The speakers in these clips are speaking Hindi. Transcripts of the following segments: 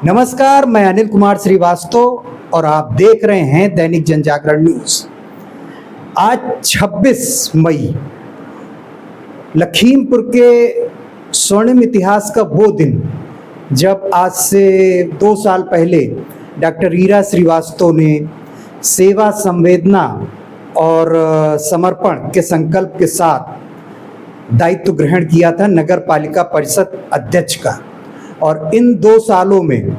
नमस्कार, मैं अनिल कुमार श्रीवास्तव और आप देख रहे हैं दैनिक जनजागरण न्यूज। आज 26 मई लखीमपुर के स्वर्णिम इतिहास का वो दिन जब आज से 2 साल पहले डॉक्टर ईरा श्रीवास्तव ने सेवा, संवेदना और समर्पण के संकल्प के साथ दायित्व ग्रहण किया था नगर पालिका परिषद अध्यक्ष का। और इन 2 सालों में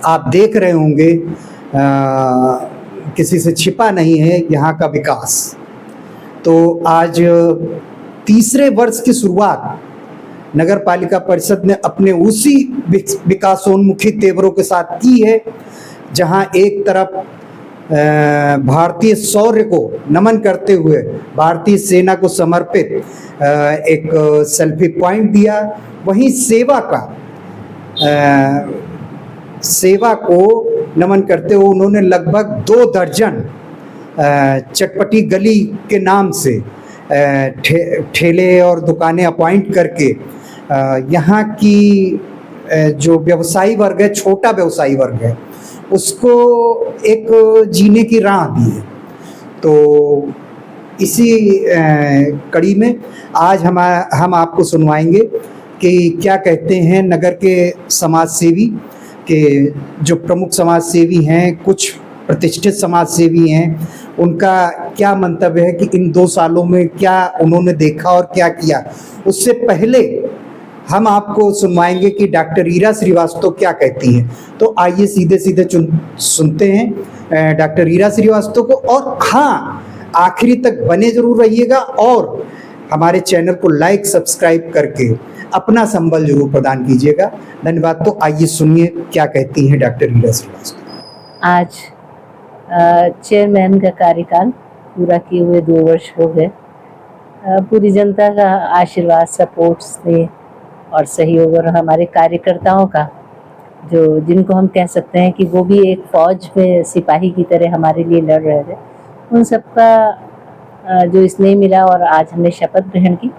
आप देख रहे होंगे किसी से छिपा नहीं है यहाँ का विकास। तो आज तीसरे वर्ष की शुरुआत नगर पालिका परिषद ने अपने उसी विकासोन्मुखी तेवरों के साथ की है, जहाँ एक तरफ भारतीय शौर्य को नमन करते हुए भारतीय सेना को समर्पित एक सेल्फी पॉइंट दिया, वहीं सेवा को नमन करते हुए उन्होंने लगभग 2 दर्जन चटपटी गली के नाम से ठेले और दुकानें अपॉइंट करके यहाँ की जो व्यवसायी वर्ग है, छोटा व्यवसायी वर्ग है, उसको एक जीने की राह दी है। तो इसी कड़ी में आज हम आपको सुनवाएंगे कि क्या कहते हैं नगर के समाज सेवी के जो प्रमुख समाज सेवी हैं, कुछ प्रतिष्ठित समाज सेवी हैं, उनका क्या मंतव्य है कि इन 2 सालों में क्या उन्होंने देखा और क्या किया। उससे पहले हम आपको सुनवाएंगे कि डॉक्टर ईरा श्रीवास्तव क्या कहती हैं। तो आइए सीधे सीधे सुनते हैं डॉक्टर ईरा श्रीवास्तव को। और हाँ, आखिरी तक बने जरूर रहिएगा और हमारे चैनल को लाइक, सब्सक्राइब करके अपना संबल जरूर प्रदान कीजिएगा। धन्यवाद। तो आइए सुनिए क्या कहती हैं डॉक्टर ईरा श्रीवास्तव। आज चेयरमैन का कार्यकाल पूरा किए हुए 2 वर्ष हो गए। पूरी जनता का आशीर्वाद, सपोर्ट से और सहयोग और हमारे कार्यकर्ताओं का, जो जिनको हम कह सकते हैं कि वो भी एक फौज में सिपाही की तरह हमारे लिए लड़ रहे थे, उन सबका जो स्नेह मिला और आज हमने शपथ ग्रहण की।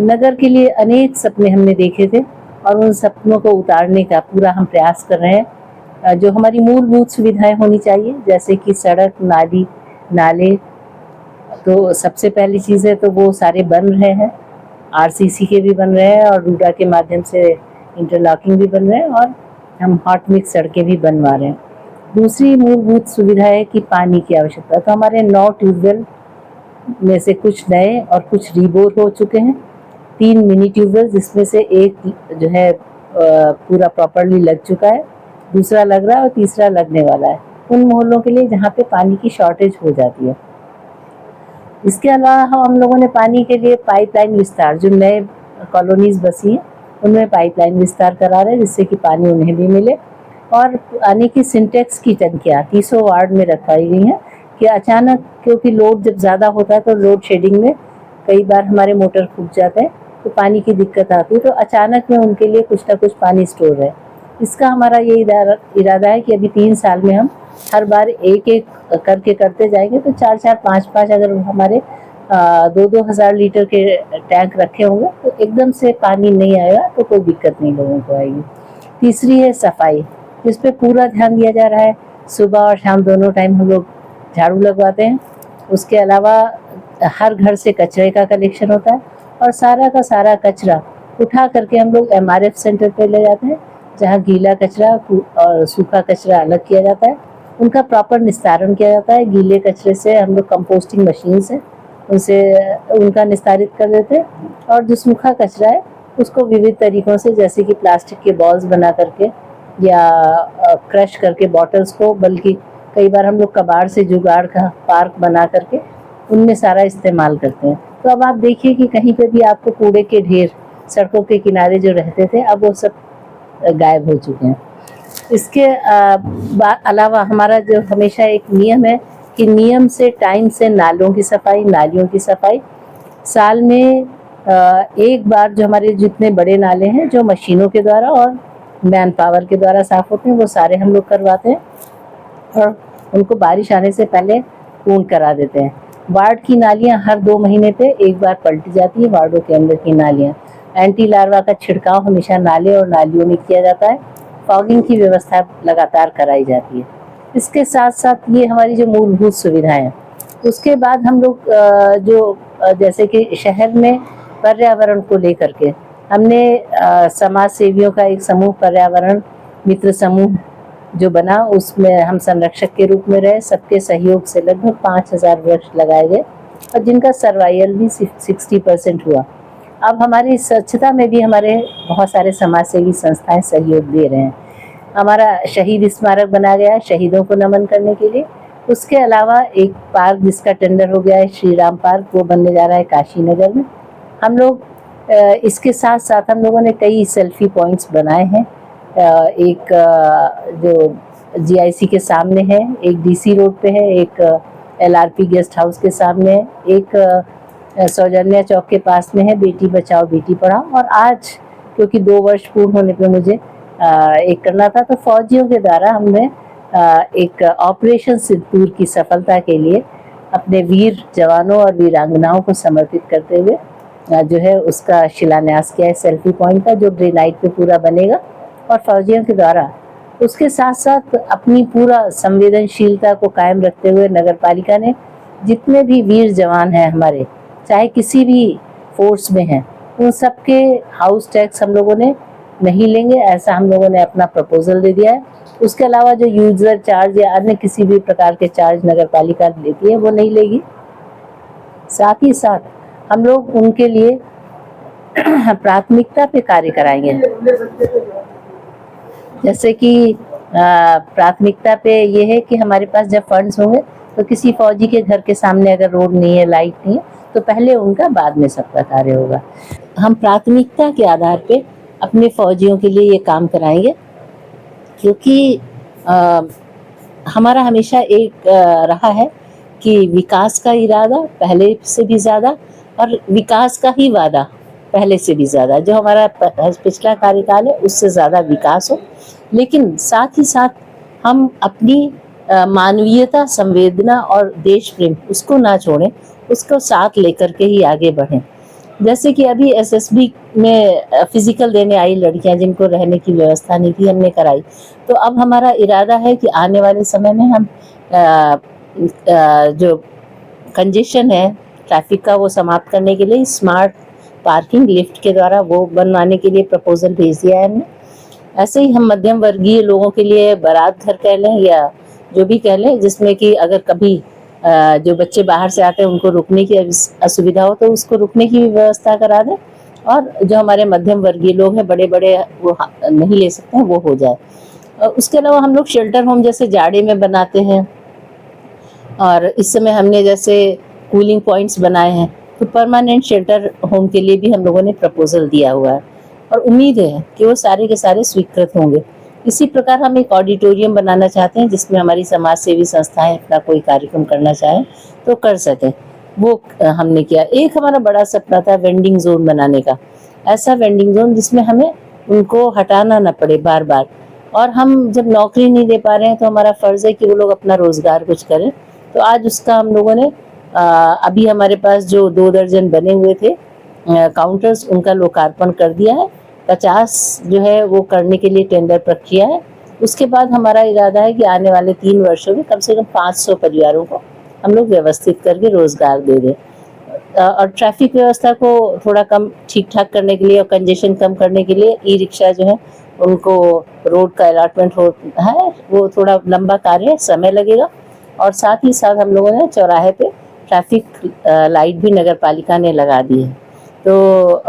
नगर के लिए अनेक सपने हमने देखे थे और उन सपनों को उतारने का पूरा हम प्रयास कर रहे हैं। जो हमारी मूलभूत सुविधाएं होनी चाहिए, जैसे कि सड़क, नाली, नाले, तो सबसे पहली चीज़ है तो वो सारे बन रहे हैं। आरसीसी के भी बन रहे हैं और रूडा के माध्यम से इंटरलॉकिंग भी बन रहे हैं और हम हॉट मिक्स सड़कें भी बनवा रहे हैं। दूसरी मूलभूत सुविधा है कि पानी की आवश्यकता। तो हमारे 9 ट्यूबवेल में से कुछ नए और कुछ रीबोर हो चुके हैं। 3 मिनी ट्यूबवेल, जिसमें से एक जो है पूरा प्रॉपरली लग चुका है, दूसरा लग रहा है और तीसरा लगने वाला है उन मोहल्लों के लिए जहाँ पे पानी की शॉर्टेज हो जाती है। इसके अलावा हम लोगों ने पानी के लिए पाइपलाइन विस्तार, जो नए कॉलोनीज बसी हैं उनमें पाइपलाइन विस्तार करा रहे हैं, जिससे कि पानी उन्हें भी मिले। और पानी की सिंटेक्स की टंकियाँ 300 वार्ड में रखवाई गई हैं कि अचानक, क्योंकि लोड जब ज़्यादा होता है तो लोड शेडिंग में कई बार हमारे मोटर फूक जाते हैं तो पानी की दिक्कत आती है, तो अचानक में उनके लिए कुछ ना कुछ पानी स्टोर है। इसका हमारा ये इरादा है कि अभी 3 साल में हम हर बार एक करके करते जाएंगे। तो 4-4, 5-5 अगर हमारे 2-2 हज़ार लीटर के टैंक रखे होंगे तो एकदम से पानी नहीं आएगा, तो कोई दिक्कत नहीं लोगों को आएगी। तीसरी है सफाई, जिस पे पूरा ध्यान दिया जा रहा है। सुबह और शाम दोनों टाइम हम लोग झाड़ू लगवाते हैं। उसके अलावा हर घर से कचरे का कलेक्शन होता है और सारा का सारा कचरा उठा करके हम लोग MRF सेंटर पे ले जाते हैं, जहाँ गीला कचरा और सूखा कचरा अलग किया जाता है। उनका प्रॉपर निस्तारण किया जाता है। गीले कचरे से हम लोग कंपोस्टिंग मशीन से उनसे उनका निस्तारित कर देते हैं और जो सूखा कचरा है उसको विविध तरीक़ों से, जैसे कि प्लास्टिक के बॉल्स बना करके या क्रश करके बॉटल्स को, बल्कि कई बार हम लोग कबाड़ से जुगाड़ का पार्क बना करके उनमें सारा इस्तेमाल करते हैं। तो अब आप देखिए कि कहीं पे भी आपको कूड़े के ढेर सड़कों के किनारे जो रहते थे, अब वो सब गायब हो चुके हैं। इसके अलावा हमारा जो हमेशा एक नियम है कि नियम से, टाइम से नालों की सफाई, नालियों की सफाई। साल में एक बार जो हमारे जितने बड़े नाले हैं जो मशीनों के द्वारा और मैन पावर के द्वारा साफ होते हैं, वो सारे हम लोग करवाते हैं और उनको बारिश आने से पहले पूर्ण करा देते हैं। वार्ड की नालियाँ हर 2 महीने पे एक बार पलटी जाती है, वार्डों के अंदर की नालियाँ। एंटी लार्वा का छिड़काव हमेशा नाले और नालियों में किया जाता है। फॉगिंग की व्यवस्था लगातार कराई जाती है। इसके साथ साथ ये हमारी जो मूलभूत सुविधाएं हैं, उसके बाद हम लोग जैसे कि शहर में पर्यावरण को लेकर के हमने समाज सेवियों का एक समूह, पर्यावरण मित्र समूह जो बना, उसमें हम संरक्षक के रूप में रहे। सबके सहयोग से लगभग 5000 वृक्ष लगाए गए और जिनका सर्वाइवल भी 60% हुआ। अब हमारी स्वच्छता में भी हमारे बहुत सारे समाजसेवी संस्थाएं सहयोग दे रहे हैं। हमारा शहीद स्मारक बना गया है शहीदों को नमन करने के लिए। उसके अलावा एक पार्क जिसका टेंडर हो गया है, श्री राम पार्क, वो बनने जा रहा है काशी नगर में। हम लोग इसके साथ साथ हम लोगों ने कई सेल्फी पॉइंट्स बनाए हैं। एक जो जीआईसी के सामने है, एक डीसी रोड पे है, एक एलआरपी गेस्ट हाउस के सामने है, एक सौजन्या चौक के पास में है, बेटी बचाओ बेटी पढ़ाओ। और आज क्योंकि 2 वर्ष पूर्ण होने पे मुझे एक करना था, तो फौजियों के द्वारा हमने एक ऑपरेशन सिंदूर की सफलता के लिए अपने वीर जवानों और वीरांगनाओं को समर्पित करते हुए जो है उसका शिलान्यास किया है सेल्फी पॉइंट का, जो ग्रेनाइट पे पूरा बनेगा। और फौजियों के द्वारा उसके साथ साथ अपनी पूरा संवेदनशीलता को कायम रखते हुए नगर पालिका ने जितने भी वीर जवान हैं हमारे, चाहे किसी भी फोर्स में हैं, उन सबके हाउस टैक्स हम लोगों ने नहीं लेंगे, ऐसा हम लोगों ने अपना प्रपोजल दे दिया है। उसके अलावा जो यूजर चार्ज या अन्य किसी भी प्रकार के चार्ज नगर पालिका लेती है वो नहीं लेगी। साथ ही साथ हम लोग उनके लिए प्राथमिकता पे कार्य कराएंगे। जैसे कि प्राथमिकता पे ये है कि हमारे पास जब फंड्स होंगे तो किसी फौजी के घर के सामने अगर रोड नहीं है, लाइट नहीं है, तो पहले उनका, बाद में सबका कार्य होगा। हम प्राथमिकता के आधार पे अपने फौजियों के लिए ये काम कराएंगे, क्योंकि हमारा हमेशा एक रहा है कि विकास का इरादा पहले से भी ज़्यादा और विकास का ही वादा पहले से भी ज़्यादा। जो हमारा पिछला कार्यकाल है उससे ज़्यादा विकास हो, लेकिन साथ ही साथ हम अपनी मानवीयता, संवेदना और देश प्रेम उसको ना छोड़ें, उसको साथ लेकर के ही आगे बढ़ें। जैसे कि अभी एसएसबी में फिजिकल देने आई लड़कियां जिनको रहने की व्यवस्था नहीं थी, हमने कराई। तो अब हमारा इरादा है कि आने वाले समय में हम जो कंजेशन है ट्रैफिक का, वो समाप्त करने के लिए स्मार्ट पार्किंग लिफ्ट के द्वारा वो बनवाने के लिए प्रपोजल भेज दिया है हमने। ऐसे ही हम मध्यम वर्गीय लोगों के लिए बारात घर कह लें या जो भी कह लें, जिसमें कि अगर कभी जो बच्चे बाहर से आते हैं उनको रुकने की असुविधा हो तो उसको रुकने की भी व्यवस्था करा दें। और जो हमारे मध्यम वर्गीय लोग हैं, बड़े बड़े वो नहीं ले सकते हैं, वो हो जाए। उसके अलावा हम लोग शेल्टर होम जैसे जाड़े में बनाते हैं, और इस समय हमने जैसे कूलिंग पॉइंट्स बनाए हैं, तो परमानेंट शेल्टर होम के लिए भी हम लोगों ने प्रपोजल दिया हुआ है और उम्मीद है कि वो सारे के सारे स्वीकृत होंगे। इसी प्रकार हम एक ऑडिटोरियम बनाना चाहते हैं जिसमें हमारी समाज सेवी संस्थाएं अपना कोई कार्यक्रम करना चाहें तो कर सकें, वो हमने किया। एक हमारा बड़ा सपना था वेंडिंग जोन बनाने का, ऐसा वेंडिंग जोन जिसमें हमें उनको हटाना ना पड़े बार बार, और हम जब नौकरी नहीं दे पा रहे हैं तो हमारा फर्ज है कि वो लोग अपना रोजगार कुछ करें। तो आज उसका हम लोगों ने अभी हमारे पास जो 2 दर्जन बने हुए थे काउंटर्स, उनका लोकार्पण कर दिया है। 50 जो है वो करने के लिए टेंडर प्रक्रिया है। उसके बाद हमारा इरादा है कि आने वाले 3 वर्षों में कम से कम 500 परिवारों को हम लोग व्यवस्थित करके रोजगार दे दें। और ट्रैफिक व्यवस्था को थोड़ा कम ठीक ठाक करने के लिए और कंजेशन कम करने के लिए ई रिक्शा जो है उनको रोड का अलॉटमेंट होता है, वो थोड़ा लंबा कार्य है, समय लगेगा। और साथ ही साथ हम लोगों ने चौराहे पे ट्रैफिक लाइट भी नगर पालिका ने लगा दी है। तो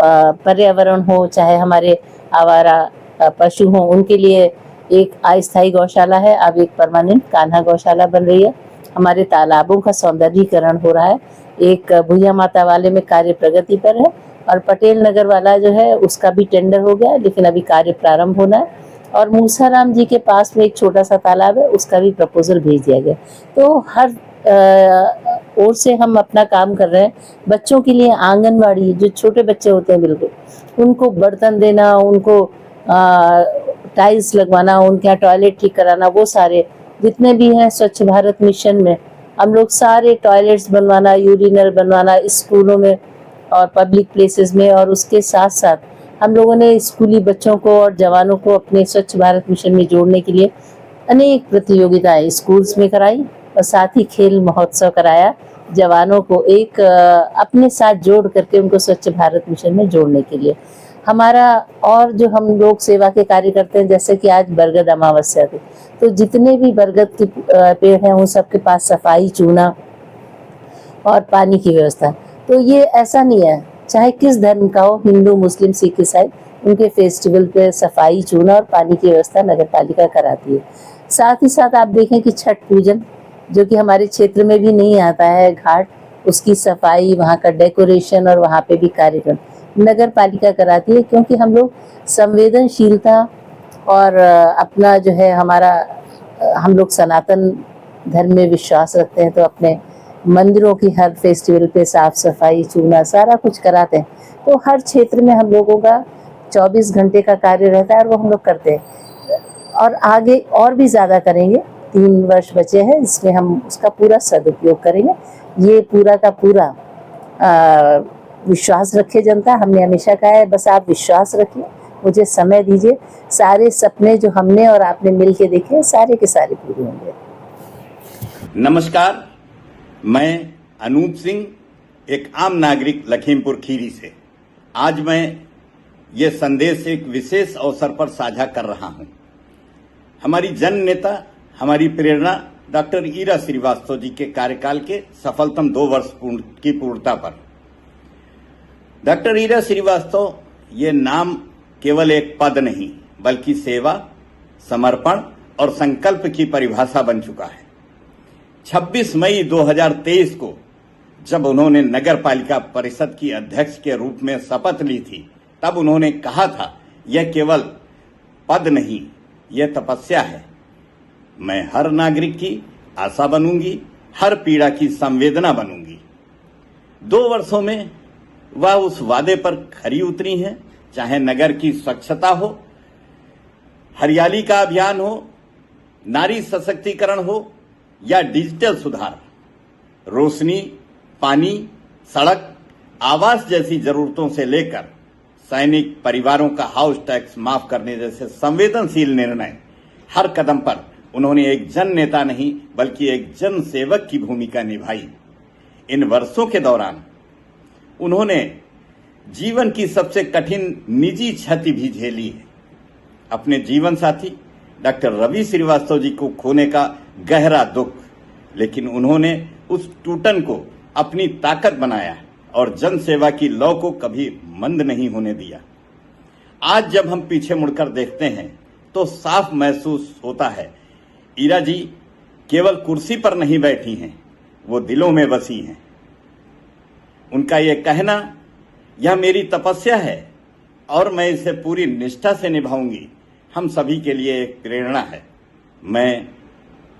पर्यावरण हो चाहे हमारे आवारा पशु हों, उनके लिए एक अस्थायी गौशाला है, अब एक परमानेंट कान्हा गौशाला बन रही है। हमारे तालाबों का सौंदर्यीकरण हो रहा है, एक भुइया माता वाले में कार्य प्रगति पर है, और पटेल नगर वाला जो है उसका भी टेंडर हो गया लेकिन अभी कार्य प्रारंभ होना है। और मूसाराम जी के पास में एक छोटा सा तालाब है, उसका भी प्रपोजल भेज दिया गया। तो हर ओर से हम अपना काम कर रहे हैं। बच्चों के लिए आंगनवाड़ी, जो छोटे बच्चे होते हैं बिल्कुल, उनको बर्तन देना, उनको टाइल्स लगवाना, उनके यहाँ टॉयलेट ठीक कराना, वो सारे जितने भी हैं स्वच्छ भारत मिशन में हम लोग सारे टॉयलेट्स बनवाना, यूरिनल बनवाना स्कूलों में और पब्लिक प्लेसेस में। और उसके साथ साथ हम लोगों ने स्कूली बच्चों को और जवानों को अपने स्वच्छ भारत मिशन में जोड़ने के लिए अनेक प्रतियोगिताएं स्कूल्स में कराई और साथ ही खेल महोत्सव कराया, जवानों को एक अपने साथ जोड़ करके उनको स्वच्छ भारत मिशन में जोड़ने के लिए। हमारा और जो हम लोग सेवा के कार्य करते हैं, जैसे कि आज बरगद अमावस्या थी, तो जितने भी बरगद के पेड़ हैं उन सबके पास सफाई, चूना और पानी की व्यवस्था। तो ये ऐसा नहीं है, चाहे किस धर्म का हो, हिंदू, मुस्लिम, सिख, ईसाई, उनके फेस्टिवल पे सफाई, चूना और पानी की व्यवस्था नगर पालिका कराती है। साथ ही साथ आप देखें कि छठ पूजन, जो कि हमारे क्षेत्र में भी नहीं आता है घाट, उसकी सफाई, वहाँ का डेकोरेशन और वहाँ पे भी कार्यक्रम नगर पालिका कराती है, क्योंकि हम लोग संवेदनशीलता और अपना जो है हमारा हम लोग सनातन धर्म में विश्वास रखते हैं, तो अपने मंदिरों की हर फेस्टिवल पे साफ सफाई, चूना, सारा कुछ कराते हैं। तो हर क्षेत्र में हम लोगों का 24 घंटे का कार्य रहता है और वो हम लोग करते हैं और आगे और भी ज़्यादा करेंगे। 3 वर्ष बचे हैं, इसमें हम उसका पूरा सदुपयोग करेंगे। ये पूरा का पूरा विश्वास रखे जनता, हमने हमेशा कहा है बस आप विश्वास रखिए, मुझे समय दीजिए, सारे सपने जो हमने और आपने मिल के देखे सारे के सारे पूरे होंगे। नमस्कार, मैं अनूप सिंह, एक आम नागरिक लखीमपुर खीरी से। आज मैं ये संदेश एक विशेष अवसर पर साझा कर रहा हूं। हमारी जन नेता, हमारी प्रेरणा डॉक्टर ईरा श्रीवास्तव जी के कार्यकाल के सफलतम 2 वर्ष की पूर्णता पर। डॉक्टर ईरा श्रीवास्तव ये नाम केवल एक पद नहीं, बल्कि सेवा, समर्पण और संकल्प की परिभाषा बन चुका है। 26 मई 2023 को जब उन्होंने नगर पालिका परिषद की अध्यक्ष के रूप में शपथ ली थी, तब उन्होंने कहा था, यह केवल पद नहीं, यह तपस्या है। मैं हर नागरिक की आशा बनूंगी, हर पीड़ा की संवेदना बनूंगी। 2 वर्षों में वह उस वादे पर खरी उतरी हैं, चाहे नगर की स्वच्छता हो, हरियाली का अभियान हो, नारी सशक्तिकरण हो या डिजिटल सुधार, रोशनी, पानी, सड़क, आवास जैसी जरूरतों से लेकर सैनिक परिवारों का हाउस टैक्स माफ करने जैसे संवेदनशील निर्णय, हर कदम पर उन्होंने एक जन नेता नहीं बल्कि एक जन सेवक की भूमिका निभाई। इन वर्षों के दौरान उन्होंने जीवन की सबसे कठिन निजी क्षति भी झेली है। अपने जीवन साथी डॉक्टर रवि श्रीवास्तव जी को खोने का गहरा दुख, लेकिन उन्होंने उस टूटन को अपनी ताकत बनाया और जन सेवा की लौ को कभी मंद नहीं होने दिया। आज जब हम पीछे मुड़कर देखते हैं तो साफ महसूस होता है, ईरा जी केवल कुर्सी पर नहीं बैठी हैं, वो दिलों में बसी हैं। उनका ये कहना, यह मेरी तपस्या है और मैं इसे पूरी निष्ठा से निभाऊंगी, हम सभी के लिए एक प्रेरणा है। मैं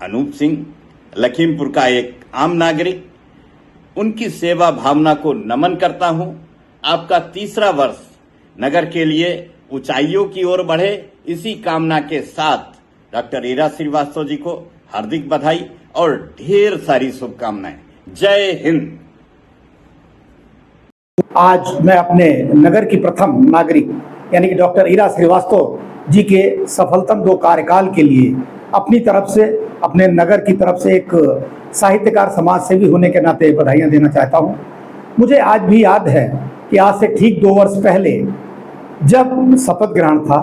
अनूप सिंह, लखीमपुर का एक आम नागरिक, उनकी सेवा भावना को नमन करता हूं। आपका 3रा वर्ष नगर के लिए ऊंचाइयों की ओर बढ़े, इसी कामना के साथ डॉक्टर ईरा श्रीवास्तव जी को हार्दिक बधाई और ढेर सारी शुभकामनाएं। जय हिंद। आज मैं अपने नगर की प्रथम नागरिक यानी कि डॉक्टर ईरा श्रीवास्तव जी के सफलतम 2 कार्यकाल के लिए अपनी तरफ से, अपने नगर की तरफ से एक साहित्यकार समाज सेवी होने के नाते बधाइयाँ देना चाहता हूँ। मुझे आज भी याद है कि आज से ठीक 2 वर्ष पहले जब शपथ ग्रहण था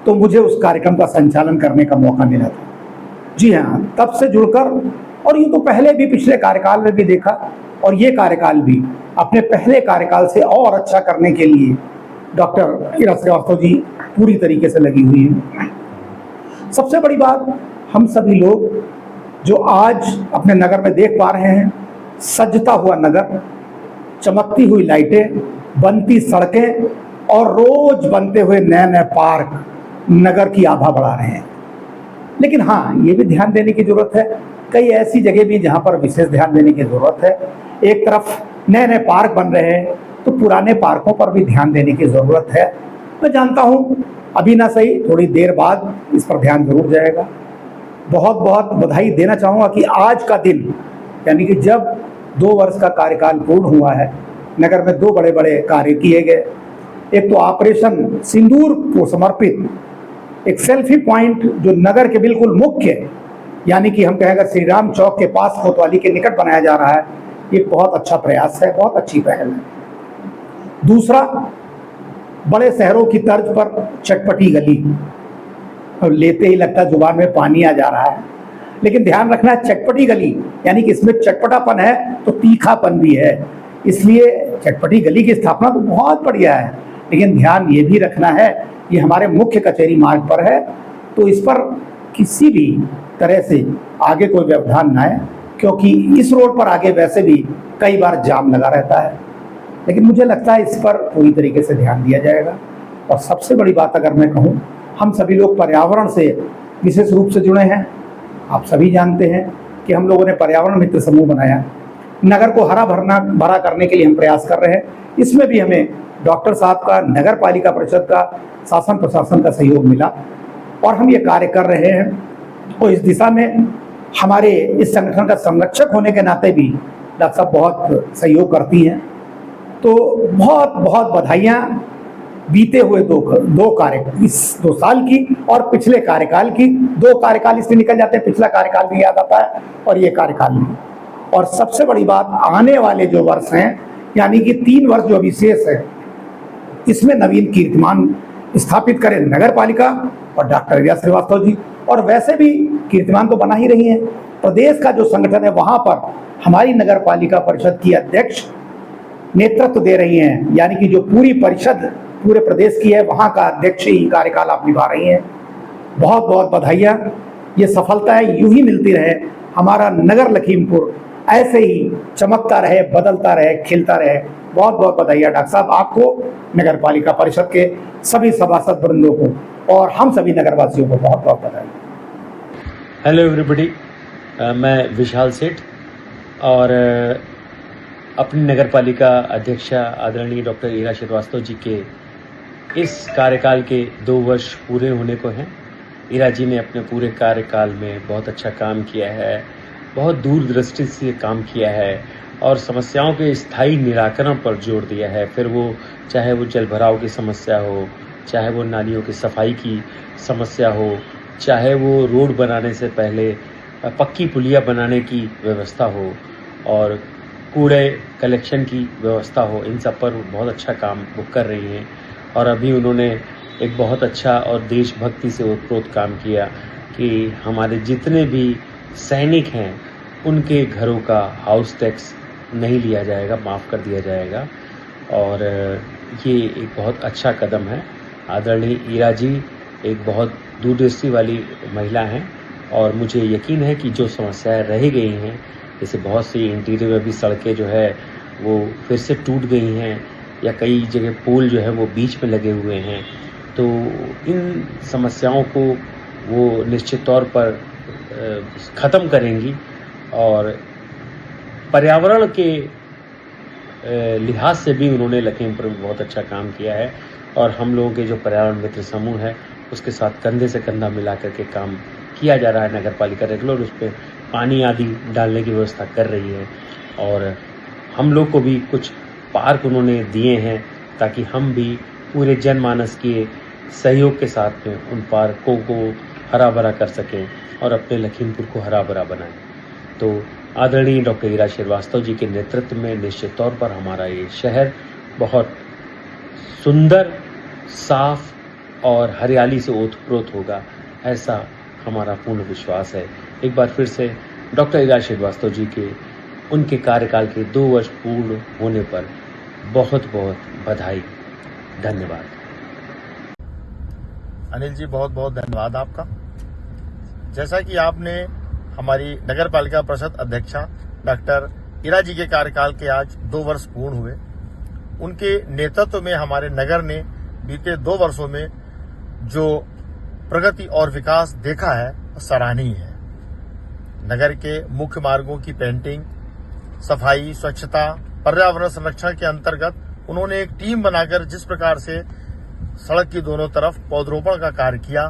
तो मुझे उस कार्यक्रम का संचालन करने का मौका मिला था। जी हाँ, तब से जुड़कर, और ये तो पहले भी पिछले कार्यकाल में भी देखा, और ये कार्यकाल भी अपने पहले कार्यकाल से और अच्छा करने के लिए डॉक्टर ईरा श्रीवास्तव जी पूरी तरीके से लगी हुई हैं। सबसे बड़ी बात, हम सभी लोग जो आज अपने नगर में देख पा रहे हैं, सजता हुआ नगर, चमकती हुई लाइटें, बनती सड़कें और रोज बनते हुए नए नए पार्क नगर की आभा बढ़ा रहे हैं। लेकिन हाँ, ये भी ध्यान देने की जरूरत है, कई ऐसी जगह भी जहाँ पर विशेष ध्यान देने की जरूरत है। एक तरफ नए नए पार्क बन रहे हैं तो पुराने पार्कों पर भी ध्यान देने की जरूरत है। मैं जानता हूँ अभी ना सही, थोड़ी देर बाद इस पर ध्यान जरूर जाएगा। बहुत बहुत बधाई देना चाहूँगा कि आज का दिन, यानी कि जब 2 वर्ष का कार्यकाल पूर्ण हुआ है, नगर में 2 बड़े बड़े कार्य किए गए। एक तो ऑपरेशन सिंदूर को समर्पित एक सेल्फी पॉइंट जो नगर के बिल्कुल मुख्य यानी कि हम कहें अगर श्री राम चौक के पास कोतवाली के निकट बनाया जा रहा है, ये बहुत अच्छा प्रयास है, बहुत अच्छी पहल है। दूसरा, बड़े शहरों की तर्ज पर चटपटी गली, और लेते ही लगता है जुबान में पानी आ जा रहा है, लेकिन ध्यान रखना है चटपटी गली यानी कि इसमें चटपटापन है तो तीखापन भी है, इसलिए चटपटी गली की स्थापना तो बहुत बढ़िया है, लेकिन ध्यान ये भी रखना है ये हमारे मुख्य कचहरी मार्ग पर है, तो इस पर किसी भी तरह से आगे कोई व्यवधान ना है, क्योंकि इस रोड पर आगे वैसे भी कई बार जाम लगा रहता है, लेकिन मुझे लगता है इस पर पूरी तरीके से ध्यान दिया जाएगा। और सबसे बड़ी बात अगर मैं कहूँ, हम सभी लोग पर्यावरण से विशेष रूप से जुड़े हैं। आप सभी जानते हैं कि हम लोगों ने पर्यावरण मित्र समूह बनाया, नगर को हरा भरा करने के लिए हम प्रयास कर रहे हैं। इसमें भी हमें डॉक्टर साहब का, नगर पालिका परिषद का, शासन प्रशासन का सहयोग मिला और हम ये कार्य कर रहे हैं। और इस दिशा में हमारे इस संगठन का संरक्षक होने के नाते भी डॉक्टर साहब बहुत सहयोग करती हैं। तो बहुत बहुत बधाइयाँ बीते हुए इस 2 साल की और पिछले कार्यकाल की। 2 कार्यकाल इसलिए निकल जाते हैं, पिछला कार्यकाल भी याद आता है और ये कार्यकाल भी। और सबसे बड़ी बात, आने वाले जो वर्ष हैं यानी कि 3 वर्ष जो अभी शेष है, इसमें नवीन कीर्तिमान स्थापित करें नगर पालिका और डॉक्टर ईरा श्रीवास्तव जी। और वैसे भी कीर्तिमान तो बना ही रही है, प्रदेश का जो संगठन है वहां पर हमारी नगर पालिका परिषद की अध्यक्ष नेतृत्व दे रही हैं, यानी कि जो पूरी परिषद पूरे प्रदेश की है वहां का अध्यक्ष ही कार्यकाल आप निभा रही हैं। बहुत बहुत बधाइयाँ, ये सफलता है यूं ही मिलती रहे, हमारा नगर लखीमपुर ऐसे ही चमकता रहे, बदलता रहे, खिलता रहे। बहुत बहुत बधाइयाँ डॉक्टर साहब आपको, नगर पालिका परिषद के सभी सभासद वृंदों को और हम सभी नगरवासियों को बहुत बहुत बधाई। हेलो एवरीबॉडी, मैं विशाल सेठ और अपनी नगर पालिका अध्यक्षा आदरणीय डॉक्टर ईरा श्रीवास्तव जी के इस कार्यकाल के 2 वर्ष पूरे होने को हैं। ईरा जी ने अपने पूरे कार्यकाल में बहुत अच्छा काम किया है, बहुत दूरदृष्टि से काम किया है और समस्याओं के स्थायी निराकरण पर जोर दिया है। फिर वो चाहे वो जल भराव की समस्या हो, चाहे वो नालियों की सफाई की समस्या हो, चाहे वो रोड बनाने से पहले पक्की पुलिया बनाने की व्यवस्था हो और कूड़े कलेक्शन की व्यवस्था हो, इन सब पर बहुत अच्छा काम वो कर रही हैं। और अभी उन्होंने एक बहुत अच्छा और देशभक्ति से ओतप्रोत काम किया कि हमारे जितने भी सैनिक हैं उनके घरों का हाउस टैक्स नहीं लिया जाएगा, माफ़ कर दिया जाएगा। और ये एक बहुत अच्छा कदम है। आदरणीय ईरा जी एक बहुत दूरदृष्टि वाली महिला हैं और मुझे यकीन है कि जो समस्याएं रह गई हैं, जैसे बहुत सी इंटीरियर में भी सड़कें जो है वो फिर से टूट गई हैं या कई जगह पोल जो है वो बीच में लगे हुए हैं, तो इन समस्याओं को वो निश्चित तौर पर ख़त्म करेंगी। और पर्यावरण के लिहाज से भी उन्होंने लखीमपुर में बहुत अच्छा काम किया है और हम लोगों के जो पर्यावरण मित्र समूह है उसके साथ कंधे से कंधा मिला करके काम किया जा रहा है। नगर पालिका रेगुलर उस पर पानी आदि डालने की व्यवस्था कर रही है और हम लोग को भी कुछ पार्क उन्होंने दिए हैं ताकि हम भी पूरे जनमानस के सहयोग के साथ में उन पार्कों को हरा भरा कर सकें और अपने लखीमपुर को हरा भरा बनाएं। तो आदरणीय डॉक्टर ईरा श्रीवास्तव जी के नेतृत्व में निश्चित तौर पर हमारा ये शहर बहुत सुंदर, साफ और हरियाली से ओतप्रोत होगा, ऐसा हमारा पूर्ण विश्वास है। एक बार फिर से डॉक्टर ईरा श्रीवास्तव जी के उनके कार्यकाल के 2 वर्ष पूर्ण होने पर बहुत बहुत बधाई। धन्यवाद। अनिल जी, बहुत बहुत धन्यवाद आपका। जैसा कि आपने हमारी नगर पालिका परिषद अध्यक्षा डॉक्टर ईरा जी के कार्यकाल के आज 2 वर्ष पूर्ण हुए, उनके नेतृत्व में हमारे नगर ने बीते 2 वर्षों में जो प्रगति और विकास देखा है वो सराहनीय है। नगर के मुख्य मार्गों की पेंटिंग, सफाई, स्वच्छता, पर्यावरण संरक्षण के अंतर्गत उन्होंने एक टीम बनाकर जिस प्रकार से सड़क की दोनों तरफ पौधरोपण का कार्य किया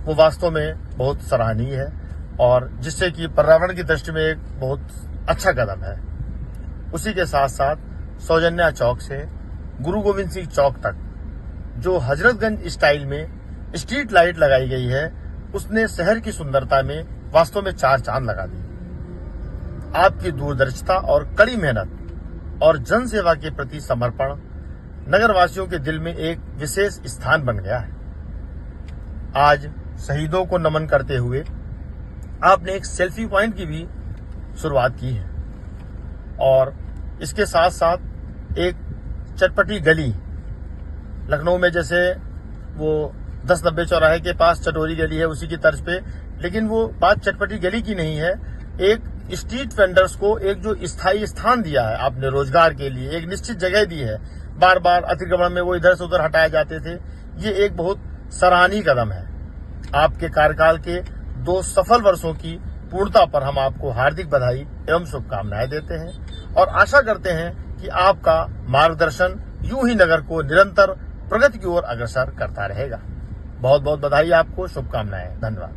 वो वास्तव में बहुत सराहनीय है और जिससे कि पर्यावरण की दृष्टि में एक बहुत अच्छा कदम है। उसी के साथ साथ सौजन्या चौक से गुरु गोविंद सिंह चौक तक जो हजरतगंज स्टाइल में स्ट्रीट लाइट लगाई गई है, उसने शहर की सुंदरता में वास्तव में चार चांद लगा दी। आपकी दूरदर्शिता और कड़ी मेहनत और जन सेवा के प्रति समर्पण नगरवासियों के दिल में एक विशेष स्थान बन गया है। आज शहीदों को नमन करते हुए आपने एक सेल्फी पॉइंट की भी शुरुआत की है और इसके साथ साथ एक चटपटी गली, लखनऊ में जैसे वो 1090 चौराहे के पास चटोरी गली है उसी की तर्ज पे, लेकिन वो बात चटपटी गली की नहीं है। एक स्ट्रीट वेंडर्स को एक जो स्थायी स्थान दिया है आपने रोजगार के लिए, एक निश्चित जगह दी है। बार बार अतिक्रमण में वो इधर से उधर हटाए जाते थे, ये एक बहुत सराहनीय कदम है। आपके कार्यकाल के 2 सफल वर्षों की पूर्णता पर हम आपको हार्दिक बधाई एवं शुभकामनाएं देते हैं और आशा करते हैं कि आपका मार्गदर्शन यूं ही नगर को निरंतर प्रगति की ओर अग्रसर करता रहेगा। बहुत बहुत बधाई आपको, शुभकामनाएं, धन्यवाद।